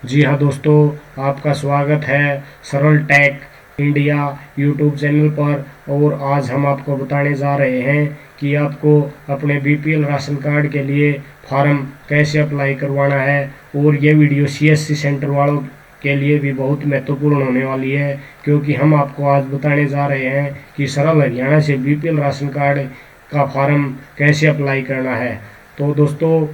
जी हाँ दोस्तों, आपका स्वागत है सरल टेक इंडिया यूट्यूब चैनल पर। और आज हम आपको बताने जा रहे हैं कि आपको अपने बीपीएल राशन कार्ड के लिए फॉर्म कैसे अप्लाई करवाना है। और ये वीडियो सीएससी सेंटर वालों के लिए भी बहुत महत्वपूर्ण होने वाली है, क्योंकि हम आपको आज बताने जा रहे हैं कि सरल हरियाणा से बीपीएल राशन कार्ड का फॉर्म कैसे अप्लाई करना है। तो दोस्तों,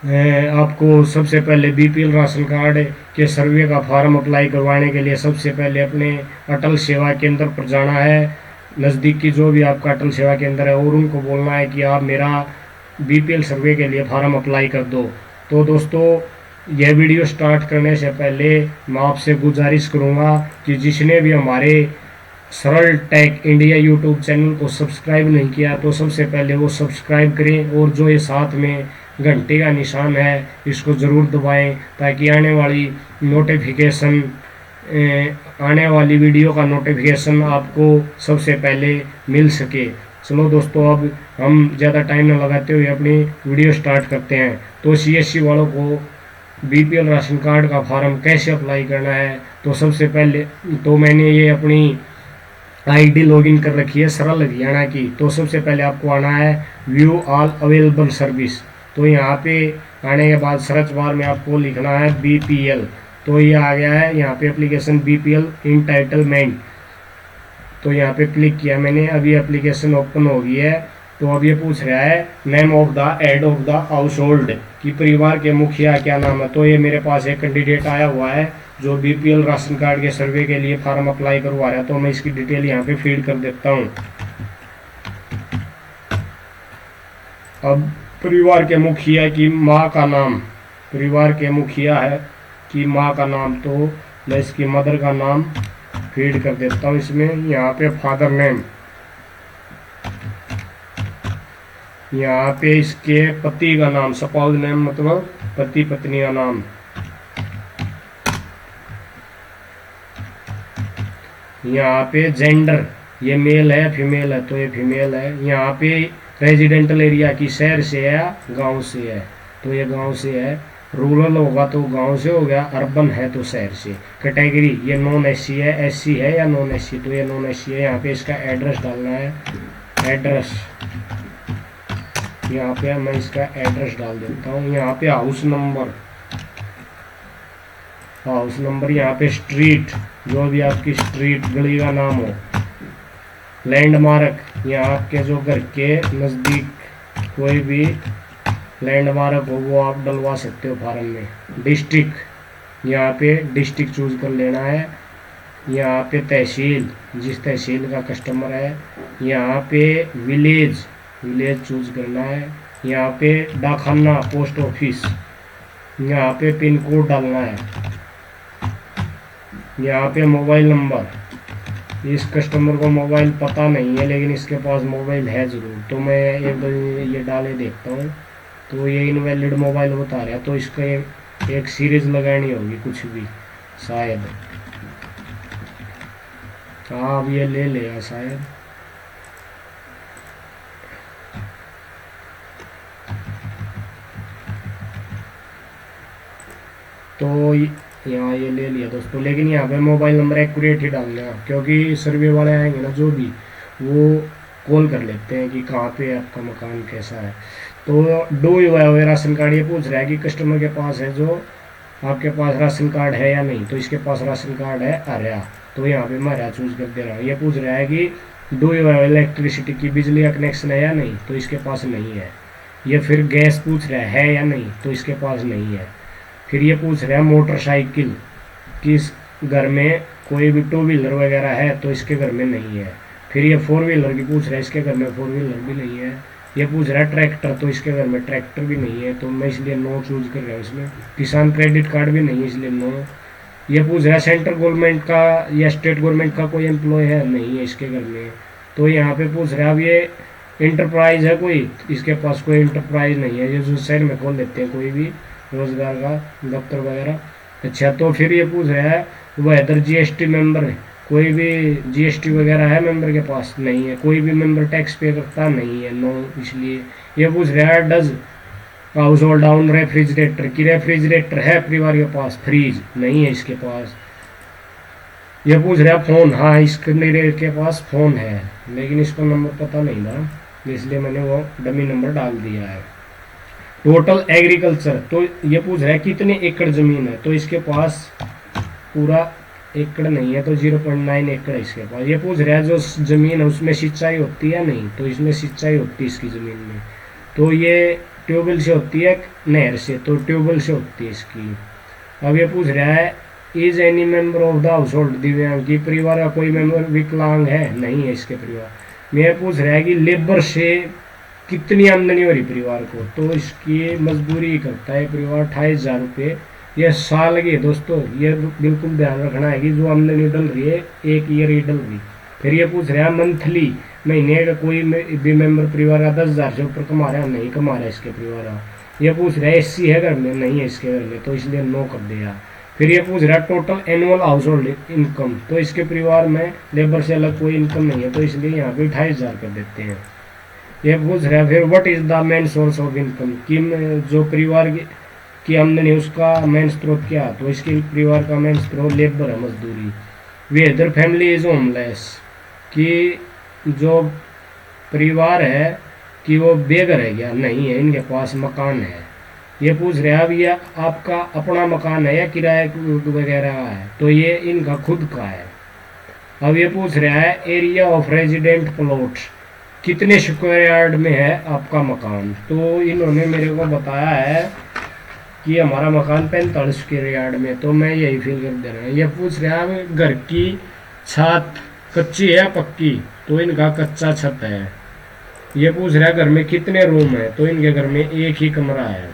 आपको सबसे पहले बीपीएल राशन कार्ड के सर्वे का फॉर्म अप्लाई करवाने के लिए सबसे पहले अपने अटल सेवा केंद्र पर जाना है। नज़दीक की जो भी आपका अटल सेवा केंद्र है, और उनको बोलना है कि आप मेरा बीपीएल सर्वे के लिए फॉर्म अप्लाई कर दो। तो दोस्तों, यह वीडियो स्टार्ट करने से पहले मैं आपसे गुजारिश करूंगा कि जिसने भी हमारे सरल टेक इंडिया यूट्यूब चैनल को सब्सक्राइब नहीं किया तो सबसे पहले वो सब्सक्राइब करें, और जो ये साथ में घंटे का निशान है इसको ज़रूर दबाएं, ताकि आने वाली वीडियो का नोटिफिकेशन आपको सबसे पहले मिल सके। चलो दोस्तों, अब हम ज़्यादा टाइम न लगाते हुए अपनी वीडियो स्टार्ट करते हैं। तो सीएससी वालों को बीपीएल राशन कार्ड का फॉर्म कैसे अप्लाई करना है, तो सबसे पहले तो मैंने ये अपनी आईडी लॉगिन कर रखी है सरल हरियाणा की। तो सबसे पहले आपको आना है व्यू ऑल अवेलेबल सर्विस। तो यहाँ पे आने के बाद सर्च बार में आपको लिखना है बीपीएल। तो ये आ गया है यहाँ पे एप्लीकेशन बीपीएल इंटाइटलमेंट। तो यहाँ पे क्लिक किया मैंने, अभी एप्लीकेशन ओपन हो गई है। तो अब ये पूछ रहा है name of the head of the house hold, कि परिवार के मुखिया क्या नाम है। तो ये मेरे पास एक कैंडिडेट आया हुआ है जो बीपीएल राशन कार्ड के सर्वे के लिए फॉर्म अप्लाई करवा रहा है। तो मैं इसकी डिटेल यहाँ पे फीड कर देता हूँ। अब परिवार के मुखिया की माँ का नाम, परिवार के मुखिया है कि माँ का नाम, तो मैं इसकी मदर का नाम फीड कर देता हूँ इसमें। यहाँ पे फादर नेम, यहाँ पे इसके पति का नाम, स्पाउस नेम मतलब पति पत्नी का नाम। यहाँ पे जेंडर, ये मेल है फीमेल है, तो ये फीमेल है। यहाँ पे रेजिडेंटल एरिया की शहर से है या गांव से है, तो ये गांव से है। रूरल होगा तो गांव से हो गया, अर्बन है तो शहर से। कैटेगरी ये नॉन एससी है, एससी है या नॉन एससी, तो ये नॉन एससी है। यहाँ पे इसका एड्रेस डालना है, एड्रेस यहाँ पे मैं इसका एड्रेस डाल देता हूँ। यहाँ पे हाउस नंबर, हाउस नंबर, यहाँ पे स्ट्रीट, जो भी आपकी स्ट्रीट गली का नाम हो। लैंडमार्क, यहाँ आपके जो घर के नज़दीक कोई भी लैंडमार्क हो वो आप डलवा सकते हो फॉर्म में। डिस्ट्रिक्ट, यहाँ पे डिस्ट्रिक्ट चूज कर लेना है। यहाँ पे तहसील, जिस तहसील का कस्टमर है। यहाँ पे विलेज, विलेज चूज करना है। यहाँ पे डाकखाना, पोस्ट ऑफिस, यहाँ पे पिन कोड डालना है। यहाँ पे मोबाइल नंबर, इस कस्टमर को मोबाइल पता नहीं है लेकिन इसके पास मोबाइल है ज़रूर, तो मैं एक दो ये डाले देखता हूँ। तो ये इनवैलिड मोबाइल बता रहा है, तो इसका एक सीरीज लगानी होगी कुछ भी शायद। हाँ, अब ये ले लेगा शायद। तो यहाँ ये ले लिया दोस्तों, लेकिन यहाँ पे मोबाइल नंबर एक्यूरेट ही डालना है, क्योंकि सर्वे वाले आएंगे ना जो भी, वो कॉल कर लेते हैं कि कहाँ पे आपका मकान कैसा है। तो do you have ration card, ये पूछ रहा है कि कस्टमर के पास है जो आपके पास राशन कार्ड है या नहीं। तो इसके पास राशन कार्ड है हरिया, तो यहाँ पे मैं हरिया चूज कर दे रहा हूँ। ये पूछ रहा है कि डू यू हैव इलेक्ट्रिसिटी, की बिजली का कनेक्शन है या नहीं, तो इसके पास नहीं है। ये फिर गैस पूछ रहा है या नहीं, तो इसके पास नहीं है। फिर ये पूछ रहा है मोटरसाइकिल, किस घर में कोई भी टू व्हीलर वगैरह है, तो इसके घर में नहीं है। फिर ये फोर व्हीलर की पूछ रहा है, इसके घर में फोर व्हीलर भी नहीं है। ये पूछ रहा है ट्रैक्टर, तो इसके घर में ट्रैक्टर भी नहीं है, तो मैं इसलिए नो चूज कर रहा हूँ इसमें। किसान क्रेडिट कार्ड भी नहीं है, इसलिए नो। ये पूछ रहा है सेंट्रल गवर्नमेंट का या स्टेट गवर्नमेंट का कोई एम्प्लॉय है, नहीं है इसके घर में। तो यहाँ पे पूछ रहा है अब ये इंटरप्राइज है कोई, इसके पास कोई इंटरप्राइज नहीं है। ये जो शहर में खोल लेते हैं कोई भी रोजगार का दफ्तर वगैरह। अच्छा, तो फिर ये पूछ रहा है वह इधर जीएसटी मेंबर है, कोई भी जीएसटी वगैरह है मेंबर के पास, नहीं है। कोई भी मेंबर टैक्स पे करता नहीं है, नो। इसलिए ये पूछ रहा है does house hold down refrigerator की, रेफ्रिजरेटर है परिवार के पास, फ्रीज नहीं है इसके पास। ये पूछ रहा फोन, हाँ इसके पास फोन है, लेकिन इसको नंबर पता नहीं था, इसलिए मैंने वो डमी नंबर डाल दिया है। टोटल एग्रीकल्चर, तो ये पूछ रहा है कितने एकड़ जमीन है, तो इसके पास पूरा एकड़ नहीं है, तो 0.9 एकड़ है इसके पास। ये पूछ रहा है जो जमीन है उसमें सिंचाई होती है, नहीं, तो इसमें सिंचाई होती है इसकी जमीन में, तो ये ट्यूबवेल से होती है नहर से, तो ट्यूबवेल से होती है इसकी। अब ये पूछ रहा है is any member of the house hold दिव्यांग, की परिवार का कोई मेंबर विकलांग है, नहीं है इसके परिवार में। यह पूछ रहा है कि लेबर से कितनी आमदनी हो रही परिवार को, तो इसकी मजदूरी करता है परिवार 28,000 रुपये, यह साल की है दोस्तों, ये बिल्कुल ध्यान रखना है कि जो आमदनी डल रही है एक ईयर ही डल रही। फिर ये पूछ रहा है मंथली, महीने का कोई भी मेंबर परिवार का 10,000 से ऊपर कमा रहा है, नहीं कमा रहा है इसके परिवार का। ये पूछ रहा है एससी है घर में, नहीं है इसके घर में, तो इसलिए नो कर दिया। फिर ये पूछ रहा है total annual house hold income, तो इसके परिवार में लेबर से अलग कोई इनकम नहीं है, तो इसलिए यहाँ पे 28,000 कर देते हैं। ये पूछ रहा है फिर what is the main source of income, कि जो परिवार की आमदनी उसका मेन स्रोत क्या, तो इसके परिवार का मेन स्रोत लेबर है, मजदूरी। वेदर फैमिली इज होमलेस, कि जो परिवार है कि वो बेघर है क्या, नहीं है, इनके पास मकान है। ये पूछ रहे हैं अब ये आपका अपना मकान है या किराए वगैरह है, तो ये इनका खुद का है। अब ये पूछ रहा है एरिया ऑफ रेजिडेंट प्लॉट, कितने स्क्वायर यार्ड में है आपका मकान, तो इन्होंने मेरे को बताया है कि हमारा मकान 45 स्क्वायर यार्ड में, तो मैं यही फिल कर दे रहा हूँ। ये पूछ रहा है घर की छत कच्ची है या पक्की, तो इनका कच्चा छत है। ये पूछ रहा है घर में कितने रूम है, तो इनके घर में एक ही कमरा है,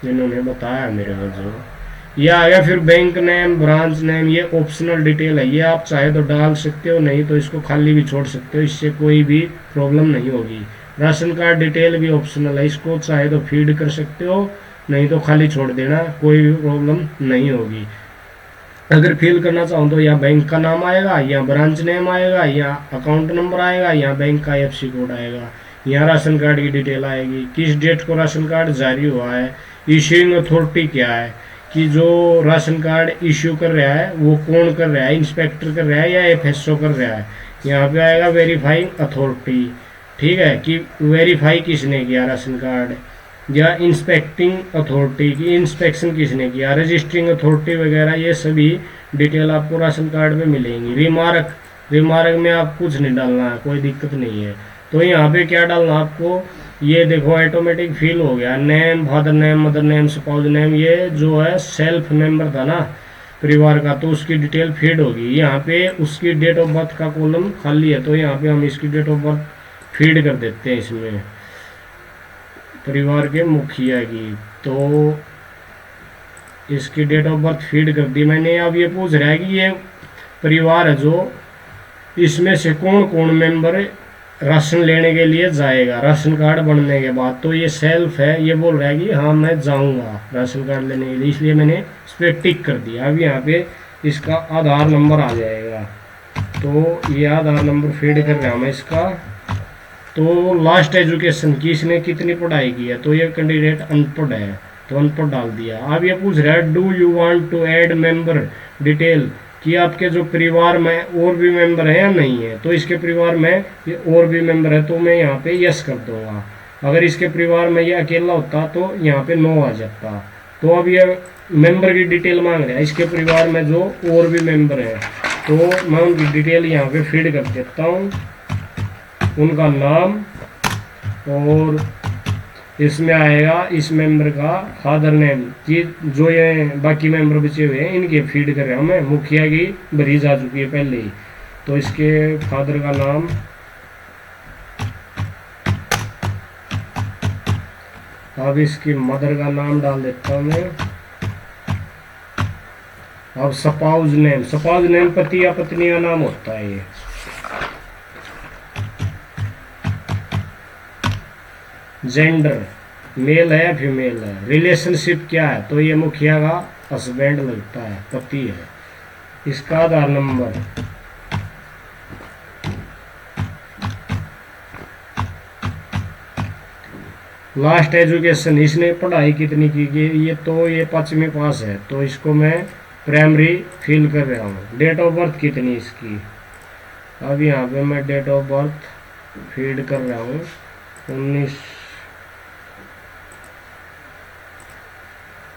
इन्होंने बताया मेरे को। जो ये आ गया फिर बैंक नेम ब्रांच नेम, ये ऑप्शनल डिटेल है, ये आप चाहे तो डाल सकते हो, नहीं तो इसको खाली भी छोड़ सकते हो, इससे कोई भी प्रॉब्लम नहीं होगी। राशन कार्ड डिटेल भी ऑप्शनल है, इसको चाहे तो फीड कर सकते हो, नहीं तो खाली छोड़ देना, कोई भी प्रॉब्लम नहीं होगी। अगर फिल करना चाहो तो यहाँ बैंक का नाम आएगा, यहाँ ब्रांच नेम आएगा, यहाँ अकाउंट नंबर आएगा, यहाँ बैंक का IFSC कोड आएगा, यहाँ राशन कार्ड की डिटेल आएगी, किस डेट को राशन कार्ड जारी हुआ है, इश्यूइंग अथॉरिटी क्या है, कि जो राशन कार्ड इश्यू कर रहा है वो कौन कर रहा है, इंस्पेक्टर कर रहा है या FSO कर रहा है। यहाँ पे आएगा वेरीफाइंग अथॉरिटी, ठीक है, कि वेरीफाई किसने किया राशन कार्ड, या इंस्पेक्टिंग अथॉरिटी की इंस्पेक्शन किसने किया, रजिस्टरिंग अथॉरिटी वगैरह, ये सभी डिटेल आपको राशन कार्ड में मिलेंगी। रिमार्क, रिमार्क में आप कुछ नहीं डालना है, कोई दिक्कत नहीं है। तो यहाँ पे क्या डालना आपको, ये देखो ऑटोमेटिक फिल हो गया, name father name mother name spouse name, ये जो है सेल्फ मेंबर था ना परिवार का, तो उसकी डिटेल फीड होगी। यहाँ पे उसकी डेट ऑफ बर्थ का कॉलम खाली है, तो यहाँ पे हम इसकी डेट ऑफ बर्थ फीड कर देते हैं इसमें परिवार के मुखिया की, तो इसकी डेट ऑफ बर्थ फीड कर दी मैंने। अब ये पूछ रहा है कि ये परिवार है जो, इसमें से कौन कौन मेंबर राशन लेने के लिए जाएगा राशन कार्ड बनने के बाद, तो ये सेल्फ है, ये बोल रहा है कि हाँ मैं जाऊंगा राशन कार्ड लेने के लिए, इसलिए मैंने इस पर टिक कर दिया। अब यहाँ पे इसका आधार नंबर आ जाएगा, तो ये आधार नंबर फीड कर रहा हूँ मैं इसका। तो लास्ट एजुकेशन की इसने कितनी पढ़ाई की है, तो ये कैंडिडेट अनपढ़ है, तो अनपढ़ डाल दिया। अब ये पूछ रहा है do you want to add member detail, कि आपके जो परिवार में और भी मेंबर है या नहीं है, तो इसके परिवार में ये और भी मेंबर है, तो मैं यहाँ पे यस कर दूंगा। अगर इसके परिवार में ये अकेला होता तो यहाँ पे नो आ जाता। तो अब ये मेंबर की डिटेल मांग रहा है, इसके परिवार में जो और भी मेंबर है, तो मैं उनकी डिटेल यहाँ पे फीड कर देता हूँ, उनका नाम, और इसमें आएगा इस मेंबर का फादर नेम, कि जो ये बाकी मेंबर बचे हुए हैं इनके फीड कर रहा हूँ मैं। मुखिया की बरीज आ चुकी है पहले ही, तो इसके फादर का नाम, अब इसकी मदर का नाम डाल देता हूँ मैं। अब स्पाउस नेम, स्पाउस नेम पति या पत्नी का नाम होता है ये। जेंडर मेल है या फीमेल है, रिलेशनशिप क्या है, तो ये मुखिया का हस्बैंड लगता है, पति है। इसका आधार नंबर, लास्ट एजुकेशन, इसने पढ़ाई कितनी की, ये तो ये 5वीं पास है, तो इसको मैं प्राइमरी फिल कर रहा हूँ। डेट ऑफ बर्थ कितनी इसकी, अब यहाँ पे मैं डेट ऑफ बर्थ फीड कर रहा हूँ 19।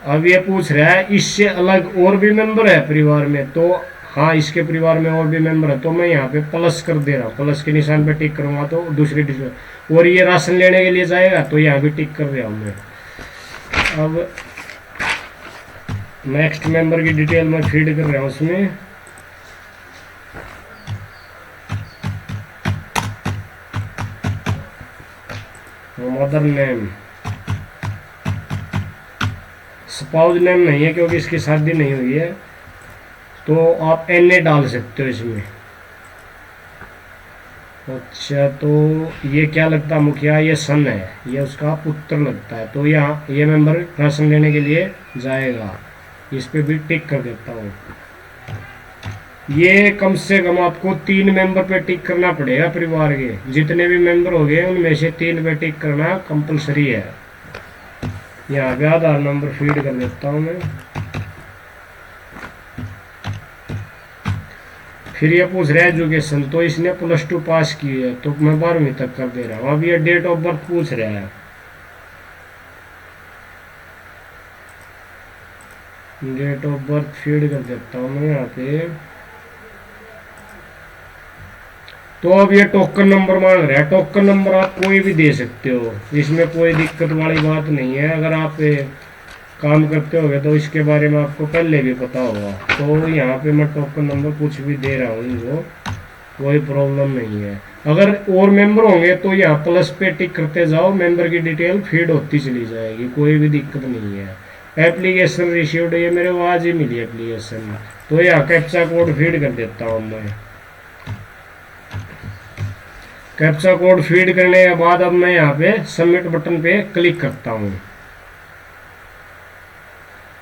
अब ये पूछ रहा है इससे अलग और भी मेंबर है परिवार में, तो हाँ इसके परिवार में और भी मेंबर है, तो मैं यहाँ पे प्लस कर दे रहा हूँ, प्लस के निशान पे टिक करूँगा तो दूसरी डिटेल। और ये राशन लेने के लिए जाएगा तो यहाँ भी टिक कर रहा हूँ मैं। अब नेक्स्ट मेंबर की डिटेल मैं फीड कर रहा हूँ उसमें। मदर नेम, स्पाउस नेम नहीं है क्योंकि इसकी शादी नहीं हुई है, तो आप NA डाल सकते हो इसमें। अच्छा, तो ये क्या लगता है मुखिया, ये सन है, ये उसका पुत्र लगता है, तो यहाँ ये मेंबर राशन लेने के लिए जाएगा, इस पे भी टिक कर देता हूँ। ये कम से कम आपको 3 मेंबर पे टिक करना पड़ेगा, परिवार के जितने भी मेंबर हो गए उनमें से 3 पे टिक करना कंपलसरी है। यहाँ पे आधार नंबर फीड कर देता हूँ मैं। फिर ये पूछ रहा है एजुकेशन, तो इसने +2 पास की है, तो मैं 12वीं तक कर दे रहा हूँ। अब ये डेट ऑफ बर्थ पूछ रहा है, डेट ऑफ बर्थ फीड कर देता हूँ मैं यहाँ पे। तो अब ये टोकन नंबर मांग रहा है, टोकन नंबर आप कोई भी दे सकते हो, इसमें कोई दिक्कत वाली बात नहीं है। अगर आप काम करते होगे तो इसके बारे में आपको पहले भी पता होगा। तो यहाँ पे मैं टोकन नंबर कुछ भी दे रहा हूँ इनको, कोई प्रॉब्लम नहीं है। अगर और मेंबर होंगे तो यहाँ प्लस पे टिक करते जाओ, मेंबर की डिटेल फीड होती चली जाएगी, कोई भी दिक्कत नहीं है। एप्लीकेशन रिसीव्ड, ये मेरे को आज ही मिली एप्लीकेशन, तो यहाँ कैप्चा कोड फीड कर देता हूँ मैं। कैप्चा कोड फीड करने के बाद अब मैं यहाँ पे सबमिट बटन पे क्लिक करता हूँ।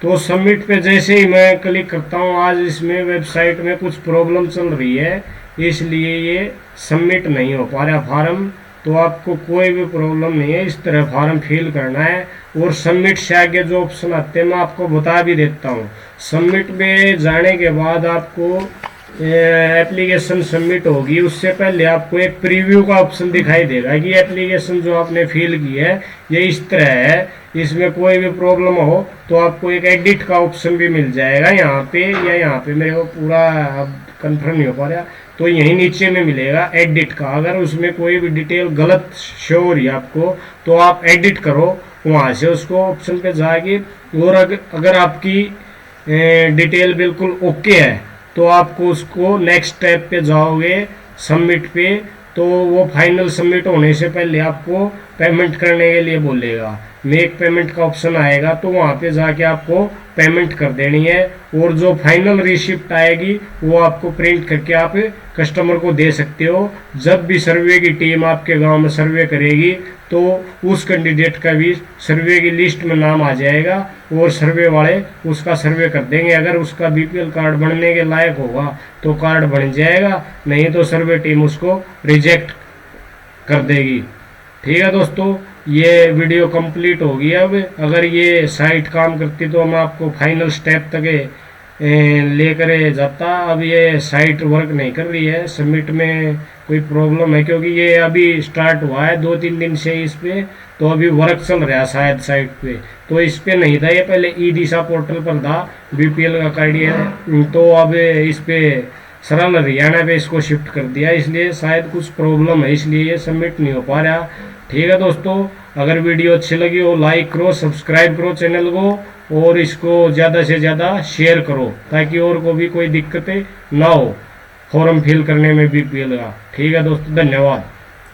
तो सबमिट पे जैसे ही मैं क्लिक करता हूँ, आज इसमें वेबसाइट में कुछ प्रॉब्लम चल रही है, इसलिए ये सबमिट नहीं हो पा रहा फॉर्म। तो आपको कोई भी प्रॉब्लम नहीं है, इस तरह फॉर्म फिल करना है। और सबमिट से आगे जो ऑप्शन आते हैं मैं आपको बता भी देता हूँ। सबमिट में जाने के बाद आपको एप्लीकेशन सबमिट होगी, उससे पहले आपको एक प्रीव्यू का ऑप्शन दिखाई देगा कि एप्लीकेशन जो आपने फिल की है ये इस तरह है, इसमें कोई भी प्रॉब्लम हो तो आपको एक एडिट का ऑप्शन भी मिल जाएगा यहाँ पे, या यहाँ पे मेरे को पूरा अब कंफर्म नहीं हो पा रहा, तो यहीं नीचे में मिलेगा एडिट का। अगर उसमें कोई भी डिटेल गलत शो हो रही है आपको तो आप एडिट करो वहाँ से, उसको ऑप्शन पे जाके। और अगर आपकी डिटेल बिल्कुल ओके है तो आपको उसको नेक्स्ट स्टेप पे जाओगे सबमिट पे, तो वो फाइनल सबमिट होने से पहले आपको पेमेंट करने के लिए बोलेगा। मेक पेमेंट का ऑप्शन आएगा, तो वहाँ पे जाके आपको पेमेंट कर देनी है। और जो फाइनल रिसिप्ट आएगी वो आपको प्रिंट करके आप कस्टमर को दे सकते हो। जब भी सर्वे की टीम आपके गांव में सर्वे करेगी तो उस कैंडिडेट का भी सर्वे की लिस्ट में नाम आ जाएगा और सर्वे वाले उसका सर्वे कर देंगे। अगर उसका BPL कार्ड बनने के लायक होगा तो कार्ड बन जाएगा, नहीं तो सर्वे टीम उसको रिजेक्ट कर देगी। ठीक है दोस्तों, ये वीडियो कंप्लीट होगी। अब अगर ये साइट काम करती तो मैं आपको फाइनल स्टेप तक लेकर जाता। अब ये साइट वर्क नहीं कर रही है, सबमिट में कोई प्रॉब्लम है, क्योंकि ये अभी स्टार्ट हुआ है 2-3 दिन से इस पे, तो अभी वर्क चल रहा है शायद साइट पे। तो इस पे नहीं था, ये पहले ई-दिशा पोर्टल पर था, BPL का कार्ड है, तो अब इस पे सरल हरियाणा पे इसको शिफ्ट कर दिया, इसलिए शायद कुछ प्रॉब्लम है, इसलिए ये सबमिट नहीं हो पा रहा। ठीक है दोस्तों, अगर वीडियो अच्छी लगी हो लाइक करो, सब्सक्राइब करो चैनल को, और इसको ज़्यादा से ज़्यादा शेयर करो ताकि और को भी कोई दिक्कतें ना हो फॉर्म फिल करने में BPL का। ठीक है दोस्तों, धन्यवाद।